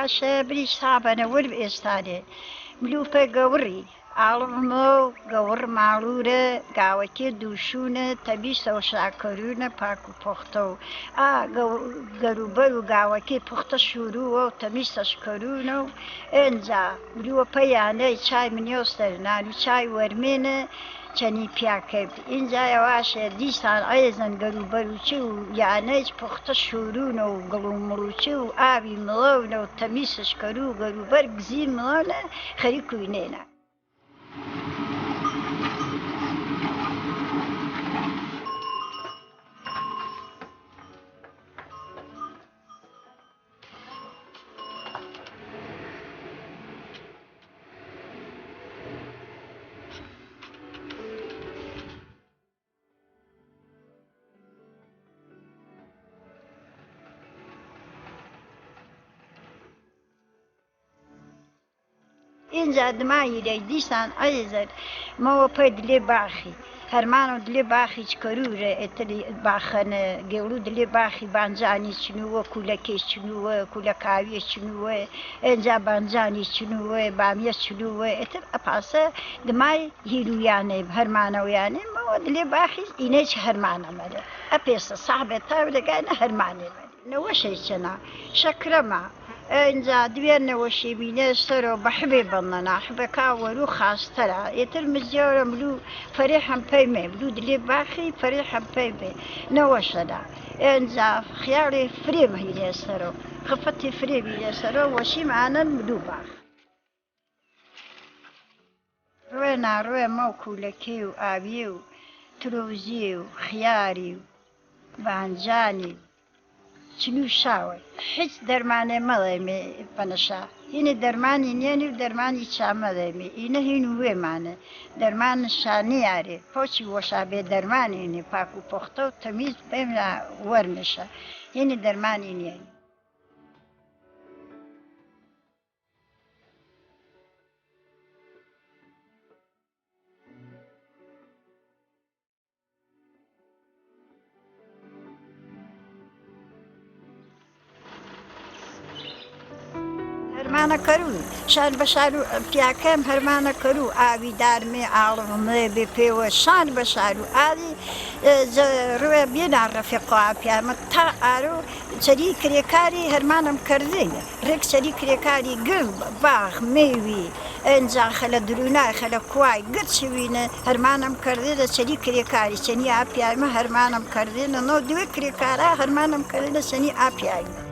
واشە بریش تابەنە ور ئێستانێ ملوپە گەوڕی ئاڵمە و گەوڕ ماڵورە گاوەکێ دووشونە تەبیستە و شاکەرونە پاک و پۆختە و گەروبەر و گاوەکەی پوختە شورووە و تەمیستە شکەرونە و ئێنجا ملووە پەیانەی چای منێوستەر نان و چای وەرمێنە چەنی پیاکەت اینجا یەواشێ دیسان ئەیزەن گەروبەروچی و یانەیچ پوختە شورونە و گڵومڕوچی و ئاوی مڵەونە و تەمیستە شکەرو و گەروبەر گزی مڵەونە خەریک و وینێنە اینجا دماییرەی دیسان ئەیزەر مەوە پەی دلێ باخی هەرمانە دلێ باخی چکەرورە ئێتری باخەنە گێڵوو دلێ باخی بانجانی چنووە کولەکەی چنووە کولە کاویە چنووە ئێنجا بانجانی چنووە بامیە چنووە ئێتر ئەپاسە دمای هیرویانەی هەرمانەویانێ مەوە دلێ باخی ئینەیچ هەرمانەمەرە ئەپێسە ساحبێت تاورەگانە هەرمانێمە نەوەشەی چەنا شەکرەمە اینجا دوێنەوەشی بینێ سەرەوە بە حبێ بڵنەنا حبەکا وەرو خاستەرە ئێتر مزیۆرە ملو فەرێحم پەیمێ ملو دلێ باخی فەرێحم پەی بێ نەوەشەدا اینجا خیاڵێ فرێم هیرێ سەرەوە خفەتی فرێبی لێ سەرەوە وەشیمانن ملو باخ ڕوێ ناڕوێ مەو کولەکێ و ئاویێ و ترۆزیێ و خیاری و بانجانی چنو شاوە هیچ دەرمانێ مەڵێمێ بەنەشا هینە دەرمانی نێنی و دەرمانی چامەڵێمێ ئینە هین و وێمانە دەرمان شانیارێ پۆچی وەشا بێ دەرمانێنێ پاک و پۆختە و تەمیز بێمە وەرمشە هینە دەرمانی نێنی هەرمانە کەرو شار بە شار و پیاکەم هەرمانە کەرو ئاوی دارمێ ئاڵمێ بێ پێوە شار بە شار و ئاوی ڕوێ بێنا ڕەفیقا پیامە تا ئارۆ چەری کرێکاری هەرمانم کردینە ڕێک چەری کرێکاری گرم باخ مێوی ئەنجا خەلە درونای خەلە کوای گرچوینە هەرمانم کردێنە چەری کرێکاری چەنی ئاپیامە هەرمانم کردێنە نۆ دوێ کرێکارا هەرمانم کردێنە چەنی ئاپیایی